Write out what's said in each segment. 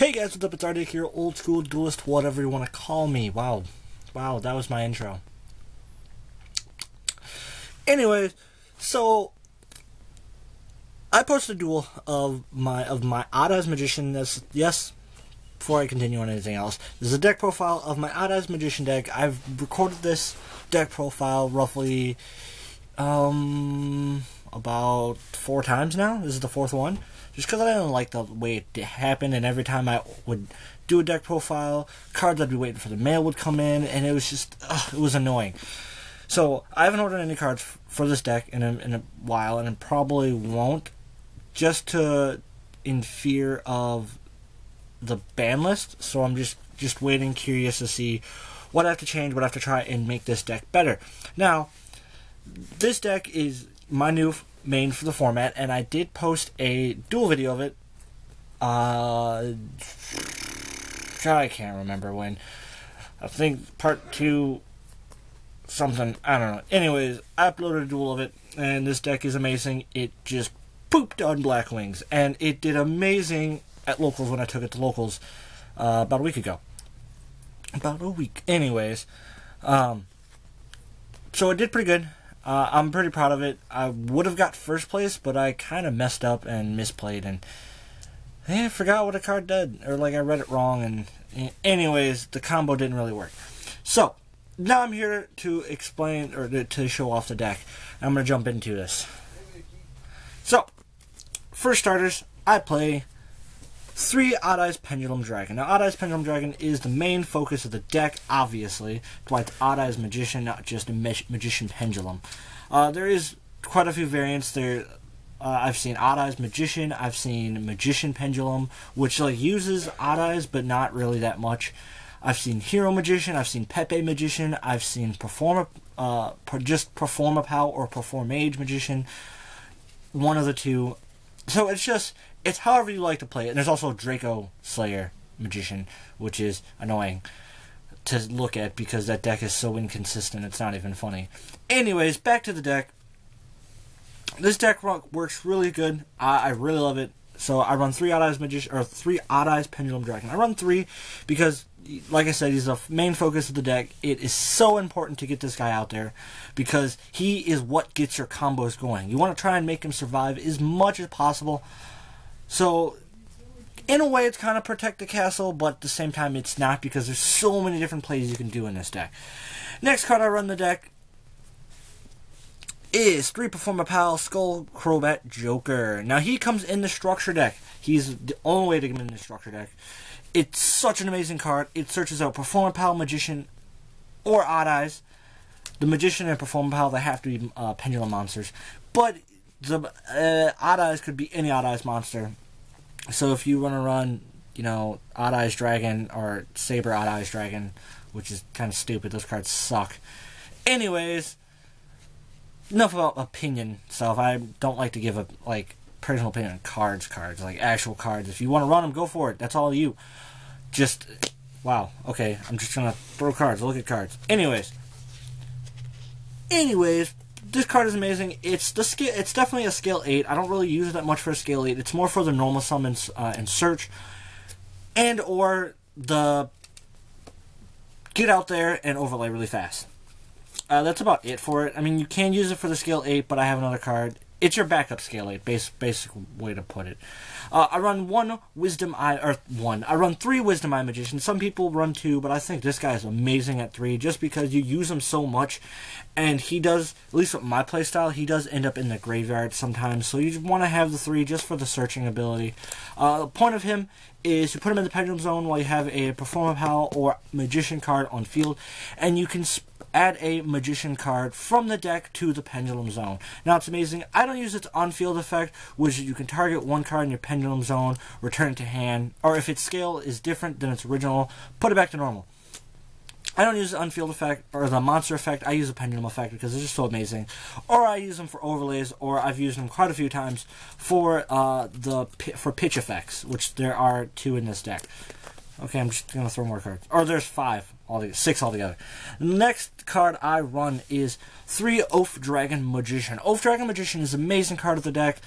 Hey guys, what's up? It's Arctic here, old school duelist, whatever you want to call me. Wow, that was my intro. Anyways, so I posted a duel of my Odd Eyes Magician. Yes, before I continue on anything else, this is a deck profile of my Odd Eyes Magician deck. I've recorded this deck profile roughly about 4 times now. This is the 4th one. Just because I didn't like the way it happened, and every time I would do a deck profile, cards I'd be waiting for the mail would come in, and it was just, it was annoying. So, I haven't ordered any cards for this deck in a while, and I probably won't, just in fear of the ban list. So I'm just waiting, curious to see what I have to change, what I have to try and make this deck better. Now, this deck is my new main for the format, and I did post a duel video of it. I can't remember when. I think part 2 something, I don't know. Anyways, I uploaded a duel of it, and this deck is amazing. It just pooped on Blackwings, and it did amazing at locals when I took it to locals about a week ago. Anyways, so it did pretty good. I'm pretty proud of it. I would have got first place, but I kind of messed up and misplayed, and I forgot what a card did, or like I read it wrong, and anyways, the combo didn't really work. So, now I'm here to explain, or to show off the deck. I'm going to jump into this. So, for starters, I play 3 Odd Eyes Pendulum Dragon. Now, Odd Eyes Pendulum Dragon is the main focus of the deck, obviously. That's why it's Odd Eyes Magician, not just a Magician Pendulum. There is quite a few variants there. I've seen Odd Eyes Magician, I've seen Magician Pendulum, which uses Odd Eyes, but not really that much. I've seen Hero Magician, I've seen Pepe Magician, I've seen just Performapal or Performage Magician. One of the two. So it's however you like to play it. And there's also Draco Slayer Magician, which is annoying to look at because that deck is so inconsistent, it's not even funny. Anyways, back to the deck. This deck works really good. I really love it. So I run 3 Odd Eyes Magician, or 3 Odd Eyes Pendulum Dragon. I run 3 because, like I said, he's the main focus of the deck. It is so important to get this guy out there because he is what gets your combos going. You want to try and make him survive as much as possible. So, in a way, it's kind of protect the castle, but at the same time, it's not because there's so many different plays you can do in this deck. Next card I run the deck is 3 Performapal Skull Crobat Joker. Now, he comes in the structure deck. He's the only way to get him in the structure deck. It's such an amazing card. It searches out Performapal, Magician, or Odd Eyes. The Magician and Performapal, they have to be Pendulum monsters. But the Odd Eyes could be any Odd Eyes monster. So if you want to run, Odd Eyes Dragon or Saber Odd Eyes Dragon, which is kind of stupid, those cards suck. Anyways, enough about opinion stuff. I don't like to give a personal opinion on cards, like actual cards. If you want to run them, go for it. That's all you. Wow. Okay, I'm just gonna throw cards. Look at cards. Anyways, this card is amazing. It's definitely a scale 8. I don't really use it that much for a scale 8. It's more for the normal summons and search, and or the get out there and overlay really fast. That's about it for it. I mean, you can use it for the scale 8, but I have another card. It's your backup scale 8, basic way to put it. I run 1 Wisdom Eye, I run 3 Wisdom Eye Magician. Some people run 2, but I think this guy is amazing at 3 just because you use him so much. And he does, at least with my playstyle, he does end up in the graveyard sometimes. So you want to have the 3 just for the searching ability. The point of him is to put him in the Pendulum Zone while you have a Performapal or Magician card on field. And you can add a Magician card from the deck to the Pendulum Zone. Now, it's amazing. I don't use its on-field effect, which you can target one card in your Pendulum Zone, return it to hand, or if its scale is different than its original, put it back to normal. I don't use the on-field effect, or the monster effect. I use the Pendulum effect because it's just so amazing. Or I use them for overlays, or I've used them quite a few times for pitch effects, which there are 2 in this deck. Okay, I'm just going to throw more cards. Or there's 6 altogether. The next card I run is 3 Oath Dragon Magician. Oath Dragon Magician is an amazing card of the deck.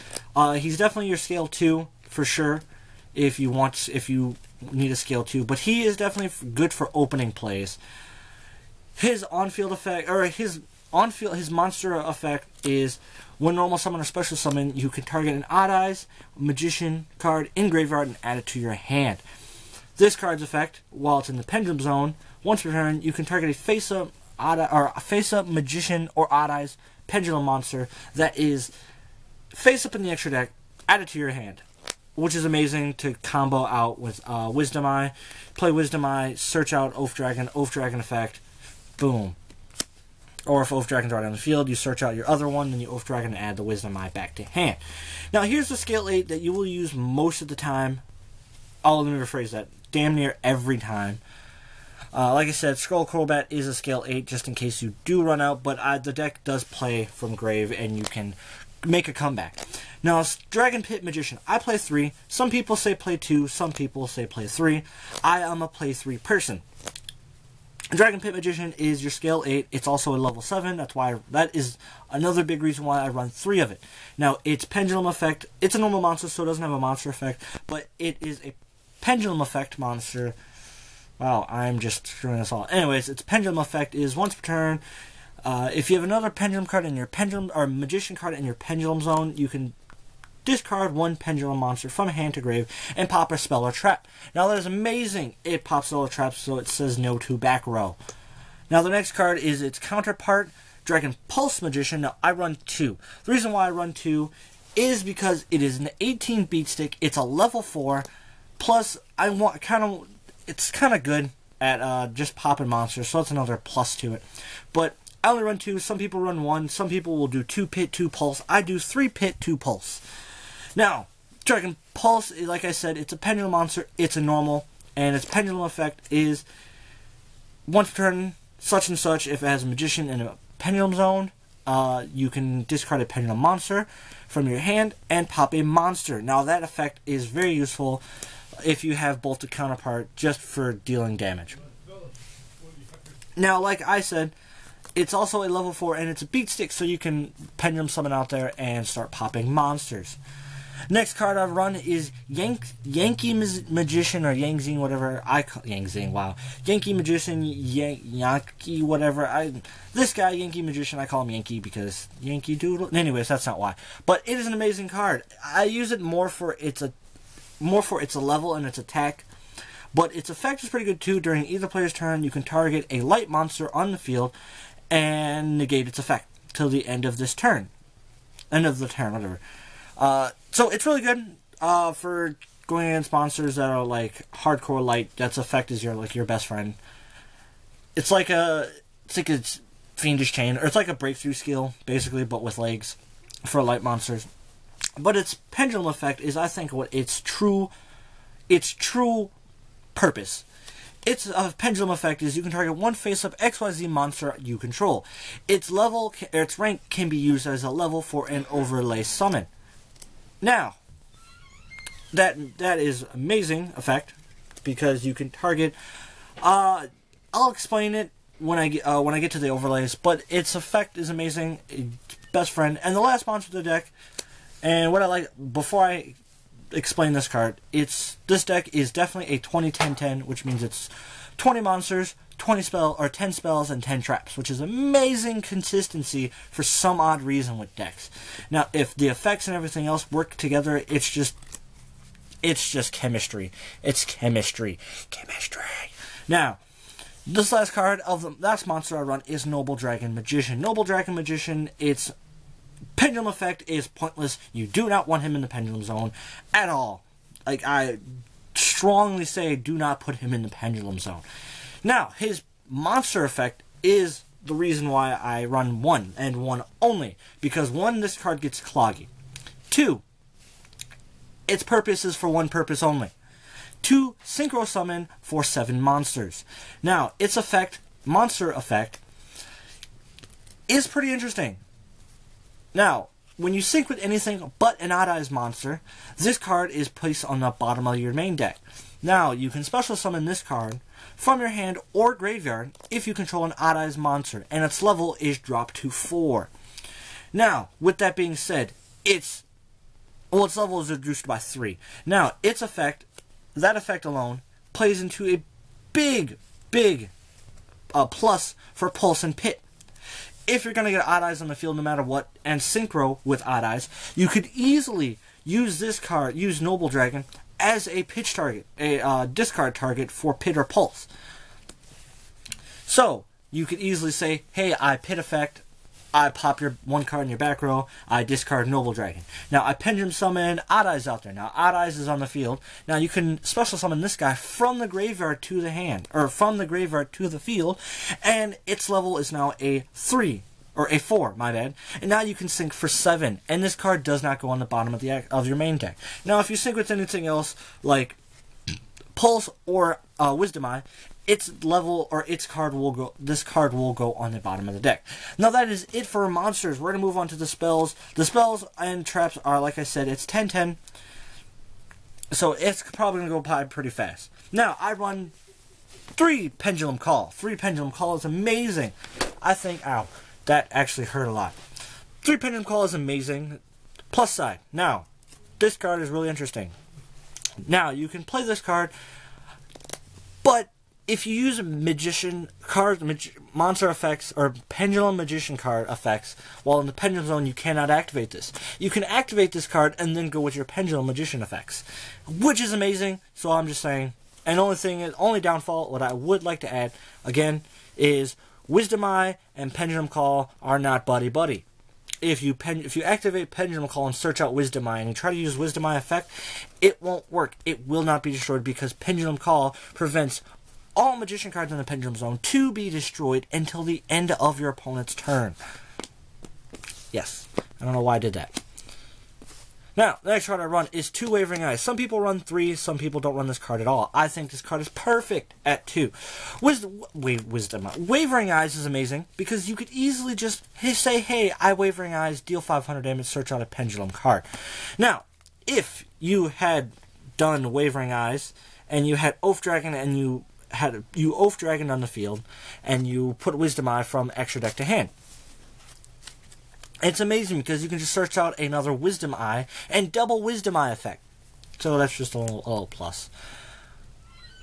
He's definitely your scale 2, for sure. If you want need a scale 2, but he is definitely good for opening plays. His on-field effect, or his monster effect is when normal summon or special summon, you can target an Odd Eyes Magician card in graveyard and add it to your hand. This card's effect, while it's in the Pendulum Zone, once per turn, you can target a face-up Magician or Odd Eyes Pendulum monster that is face-up in the extra deck, add it to your hand, which is amazing to combo out with Wisdom Eye. Play Wisdom Eye, search out Oath Dragon effect, boom. Or if Oath Dragon's already on the field, you search out your other one, then you Oath Dragon and add the Wisdom Eye back to hand. Now here's the scale 8 that you will use most of the time. Oh, let me rephrase that. Damn near every time. Like I said, Skull Acrobat is a scale 8 just in case you do run out, but the deck does play from grave and you can make a comeback. Now, Dragon Pit Magician, I play 3. Some people say play 2, some people say play 3. I am a play 3 person. Dragon Pit Magician is your scale 8. It's also a level 7. That is another big reason why I run 3 of it. Now, its Pendulum effect, it's a normal monster, so it doesn't have a monster effect, but it is a Pendulum effect monster. Wow, I'm just screwing this all. Anyways, its Pendulum effect is once per turn. If you have another Pendulum card in your Pendulum, or Magician card in your Pendulum Zone, you can discard one Pendulum monster from hand to grave and pop a spell or trap. Now that is amazing. It pops spell or traps, so it says no to back row. Now the next card is its counterpart, Dragon Pulse Magician. Now I run 2. The reason why I run 2 is because it is an 18 beat stick. It's a level 4. Plus, it's kind of good at just popping monsters, so that's another plus to it. But I only run 2. Some people run 1. Some people will do 2 pit, 2 pulse. I do 3 pit, 2 pulse. Now, Dragon Pulse, like I said, it's a pendulum monster. It's a normal, and its pendulum effect is once per turn, such and such. If it has a Magician in a Pendulum Zone, you can discard a Pendulum monster from your hand and pop a monster. Now, that effect is very useful if you have both the counterpart just for dealing damage. Now, like I said, it's also a level 4 and it's a beat stick, so you can Pendulum Summon out there and start popping monsters. Next card I've run is Yankee Magician, or Yangzing, whatever I call Yangzing. Wow, Yankee Magician, Yankee, whatever. This guy, Yankee Magician, I call him Yankee because Yankee Doodle. Anyways, that's not why. But it is an amazing card. I use it more for its level and its attack. But its effect is pretty good too. During either player's turn, you can target a light monster on the field and negate its effect till the end of this turn. End of the turn, whatever. So it's really good for going against monsters that are like hardcore light. That's effect is your best friend. It's like a Fiendish Chain, or it's like a breakthrough skill basically, but with legs for light monsters. But its pendulum effect is, I think, what its true purpose. Its pendulum effect is you can target one face-up XYZ monster you control. Its rank can be used as a level for an overlay summon. Now, that is amazing effect because you can target. I'll explain it when I get to the overlays, but its effect is amazing. Best friend, and the last monster of the deck. And what I like before I explain this card, this deck is definitely a 20-10-10, which means it's 20 monsters, 10 spells, and 10 traps, which is amazing consistency for some odd reason with decks. Now, if the effects and everything else work together, it's just chemistry. It's chemistry. Now, this last card of the last monster I run is Noble Dragon Magician. Noble Dragon Magician, its pendulum effect is pointless. You do not want him in the Pendulum Zone at all. Like, I strongly say do not put him in the Pendulum Zone. Now, his monster effect is the reason why I run 1, and 1 only. Because 1, this card gets cloggy. 2, its purpose is for one purpose only. 2, Synchro Summon for 7 monsters. Now, its effect, monster effect, is pretty interesting. Now, when you sync with anything but an Odd Eyes monster, this card is placed on the bottom of your main deck. Now, you can special summon this card from your hand or graveyard if you control an Odd Eyes monster, and its level is dropped to 4. Now, with that being said, its level is reduced by 3. Now, its effect, that effect alone, plays into a big plus for Pulse and Pit. If you're going to get odd eyes on the field no matter what, and synchro with odd eyes, you could easily use this card, use Noble Dragon, as a pitch target, a discard target for Pit or Pulse. So, you could easily say, hey, I Pit effect, I pop your one card in your back row, I discard Noble Dragon. Now, I Pendulum Summon Odd Eyes out there. Now, Odd Eyes is on the field. Now, you can special summon this guy from the graveyard to the hand, or from the graveyard to the field, and its level is now a 3, or a 4, my bad. And now you can sync for 7, and this card does not go on the bottom of your main deck. Now, if you sync with anything else, like Pulse or Wisdom Eye, its level or its card will go. This card will go on the bottom of the deck. Now that is it for monsters. We're gonna move on to the spells. The spells and traps are, like I said, it's 10-10, so it's probably gonna go by pretty fast. Now I run 3 Pendulum Call. 3 Pendulum Call is amazing. I think, ow, that actually hurt a lot. 3 Pendulum Call is amazing. Plus side. Now, this card is really interesting. Now you can play this card, but if you use Magician card, monster effects, or Pendulum Magician card effects, while in the Pendulum Zone, you cannot activate this. You can activate this card and then go with your Pendulum Magician effects, which is amazing. So I'm just saying. And only downfall, what I would like to add, again, is Wisdom Eye and Pendulum Call are not buddy-buddy. If you activate Pendulum Call and search out Wisdom Eye and you try to use Wisdom Eye effect, it won't work. It will not be destroyed because Pendulum Call prevents all Magician cards in the Pendulum Zone to be destroyed until the end of your opponent's turn. Yes, I don't know why I did that. Now, the next card I run is 2 Wavering Eyes. Some people run 3, some people don't run this card at all. I think this card is perfect at 2. Wavering Eyes is amazing because you could easily just say, hey, I Wavering Eyes, deal 500 damage, search out a Pendulum card. Now, if you had done Wavering Eyes and you had Oath Dragon and you Oath Dragon on the field, and you put Wisdom Eye from extra deck to hand. It's amazing because you can just search out another Wisdom Eye and double Wisdom Eye effect. So that's just a little plus.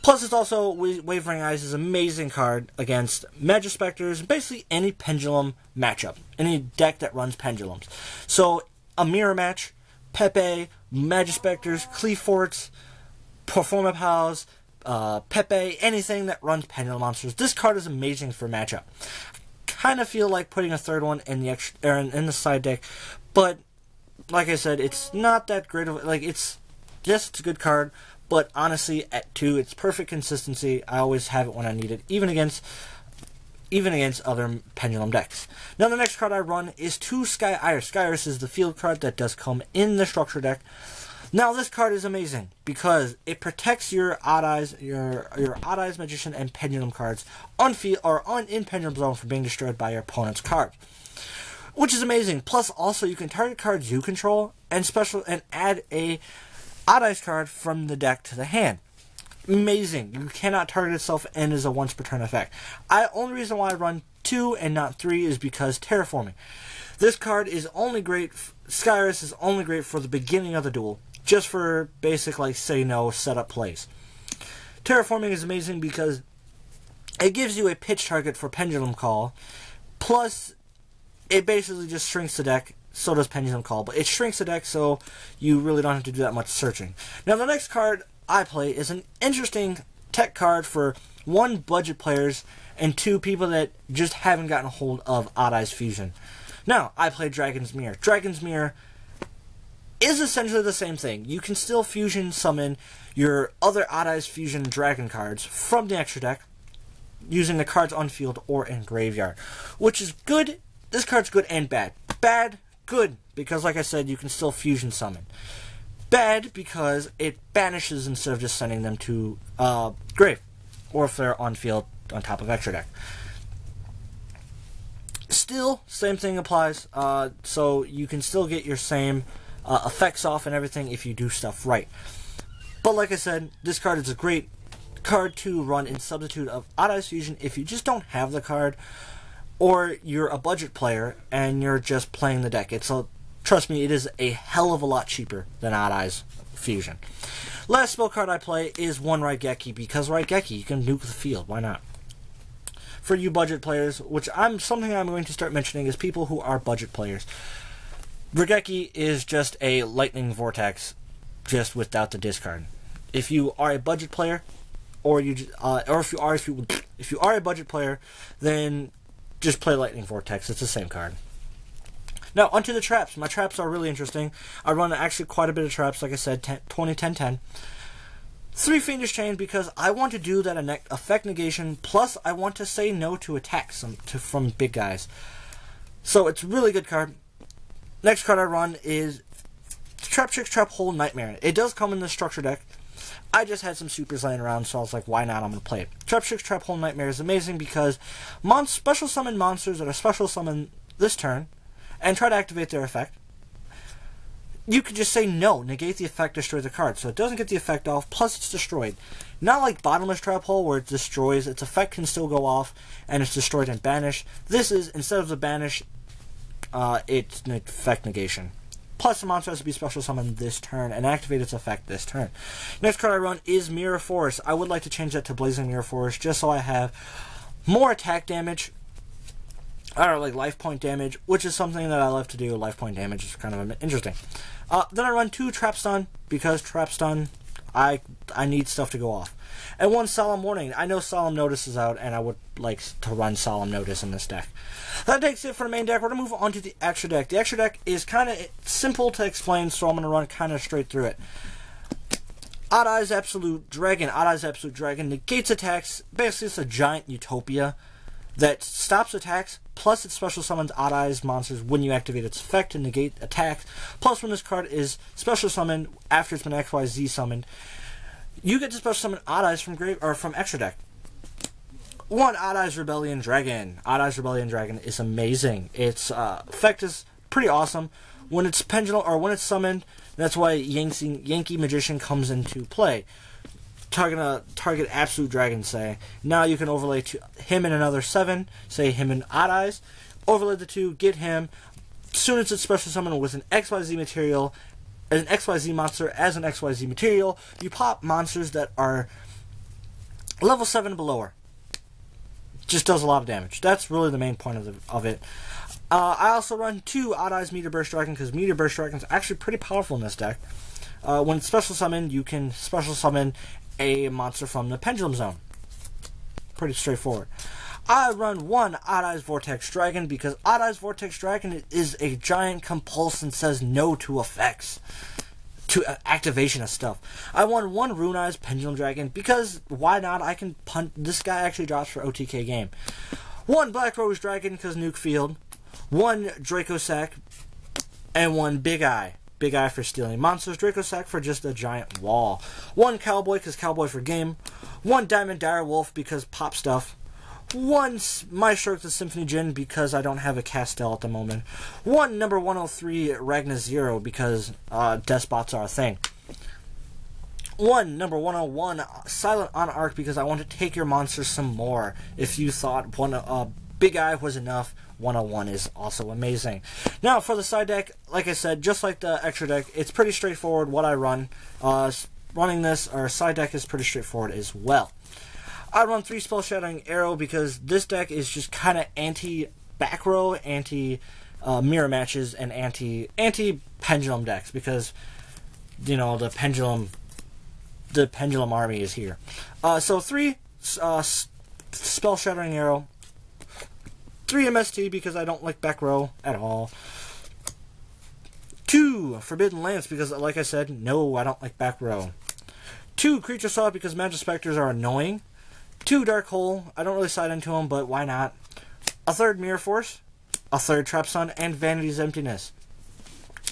Plus, it's also Wavering Eyes is an amazing card against Magispectors, basically any Pendulum matchup, any deck that runs Pendulums. So a mirror match, Pepe, Magispectors, Cleaforts, Performa Pals, Pepe, anything that runs Pendulum monsters. This card is amazing for matchup. Kind of feel like putting a third one in the side deck, but like I said, it's not that great of it's a good card, but honestly at 2, it's perfect consistency. I always have it when I need it, even against other Pendulum decks. Now the next card I run is 2 Sky Iris. Sky Iris is the field card that does come in the structure deck. Now this card is amazing because it protects your Odd Eyes, your Odd Eyes Magician and Pendulum cards on field or in Pendulum Zone from being destroyed by your opponent's card, which is amazing. Plus, also you can target cards you control and add a Odd Eyes card from the deck to the hand. Amazing. You cannot target itself and is a once per turn effect. Only reason why I run 2 and not 3 is because Terraforming. This card is only great. Sky Iris is only great for the beginning of the duel. Just for basic, like, say no, setup plays. Terraforming is amazing because it gives you a pitch target for Pendulum Call, plus it basically just shrinks the deck. So does Pendulum Call, but it shrinks the deck so you really don't have to do that much searching. Now the next card I play is an interesting tech card for 1, budget players, and 2, people that just haven't gotten a hold of Odd Eyes Fusion. Now, I play Dragon's Mirror. Dragon's Mirror is essentially the same thing. You can still fusion summon your other Odd Eyes Fusion Dragon cards from the extra deck using the cards on field or in graveyard, which is good. This card's good and bad. Bad, good, because like I said, you can still fusion summon. Bad because it banishes instead of just sending them to grave, or if they're on field on top of extra deck. Still, same thing applies, so you can still get your same effects off and everything if you do stuff right. But like I said, this card is a great card to run in substitute of Odd Eyes Fusion if you just don't have the card, or you're a budget player and you're just playing the deck. Trust me, it is a hell of a lot cheaper than Odd Eyes Fusion. Last spell card I play is one Raigeki, because Raigeki, you can nuke the field. Why not? For you budget players, which something I'm going to start mentioning is people who are budget players. Raigeki is just a lightning vortex, just without the discard. If you are a budget player, or if you are a budget player, then just play lightning vortex. It's the same card. Now onto the traps. My traps are really interesting. I run actually quite a bit of traps, like I said, 20, 10, 10. 3 Fiendish Chain, because I want to do that effect negation, plus I want to say no to attacks from big guys. So it's a really good card. Next card I run is Trap Chicks Trap Hole Nightmare. It does come in the structure deck. I just had some supers laying around, so I was like, why not? I'm going to play it. Trap Chicks Trap Hole Nightmare is amazing because special summon monsters that are special summon this turn and try to activate their effect. You could just say no, negate the effect, destroy the card. So it doesn't get the effect off, plus it's destroyed. Not like Bottomless Trap Hole, where it destroys, its effect can still go off, and it's destroyed and banished. This is, instead of the banish, it's an effect negation. Plus the monster has to be special summoned this turn and activate its effect this turn. Next card I run is Mirror Force. I would like to change that to Blazing Mirror Force, just so I have more attack damage, or like life point damage, which is something that I love to do. Life point damage is kind of interesting. Then I run 2 Trap Stun, because Trap Stun, I need stuff to go off. And 1 Solemn Warning. I know Solemn Notice is out, and I would like to run Solemn Notice in this deck. That takes it for the main deck. We're going to move on to the extra deck. The extra deck is kind of simple to explain, so I'm going to run kind of straight through it. Odd Eyes Absolute Dragon. Odd Eyes Absolute Dragon negates attacks. Basically, it's a giant utopia that stops attacks, plus it special summons Odd Eyes monsters when you activate its effect to negate attacks. Plus, when this card is special summoned after it's been XYZ summoned, you get to special summon Odd Eyes from extra deck. 1 Odd Eyes Rebellion Dragon. Odd Eyes Rebellion Dragon is amazing. Its effect is pretty awesome. When it's pendulum, or when it's summoned, that's why Yankee Magician comes into play. Target Absolute Dragon, say. Now you can overlay him and another 7, say him and Odd Eyes. Overlay the 2, get him. As soon as it's special summoned with an XYZ material, an XYZ monster as an XYZ material, you pop monsters that are level 7 below her. Just does a lot of damage. That's really the main point of it. I also run 2 Odd Eyes Meteor Burst Dragon, because Meteor Burst Dragon is actually pretty powerful in this deck. When it's special summoned, you can special summon a monster from the Pendulum Zone. Pretty straightforward. I run 1 Odd Eyes Vortex Dragon, because Odd Eyes Vortex Dragon is a giant compulse and says no to effects, to activation of stuff. I won 1 Rune Eyes Pendulum Dragon, because why not? I can punt. This guy actually drops for OTK game. 1 Black Rose Dragon, because nuke field. 1 Draco Sack, and 1 Big Eye. Big Eye for stealing monsters. Draco Sack for just a giant wall. 1 Cowboy, because Cowboy for game. 1 Diamond Dire Wolf, because pop stuff. 1 Maestro the Symphony Djinn, because I don't have a Castell at the moment. 1 number 103 Ragna Zero, because Despots are a thing. 1 number 101 Silent Anarch, because I want to take your monsters some more. If you thought Big Eye was enough, 101 is also amazing. Now for the side deck, like I said, just like the extra deck, it's pretty straightforward what I run. Running this, our side deck is pretty straightforward as well. I run 3 Spell Shattering Arrow, because this deck is just kind of anti-back row, anti-mirror matches, and anti-pendulum decks, because, you know, the pendulum army is here. So 3 Spell Shattering Arrow, 3 MST, because I don't like back row at all. 2 Forbidden Lance, because like I said, no, I don't like back row. 2 Creature Saw, because Magic Specters are annoying. 2 Dark Hole, I don't really side into them, but why not? A 3rd Mirror Force, a 3rd Trap Stun, and Vanity's Emptiness.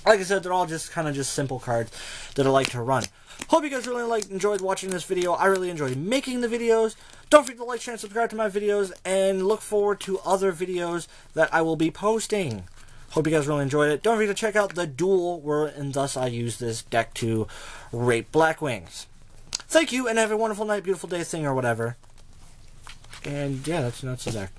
Like I said, they're all just kind of just simple cards that I like to run. Hope you guys really enjoyed watching this video. I really enjoyed making the videos. Don't forget to like, share, and subscribe to my videos, and look forward to other videos that I will be posting. Hope you guys really enjoyed it. Don't forget to check out the duel, and thus I use this deck to rape Blackwings. Thank you, and have a wonderful night, beautiful day, thing, or whatever. And yeah, that's the deck.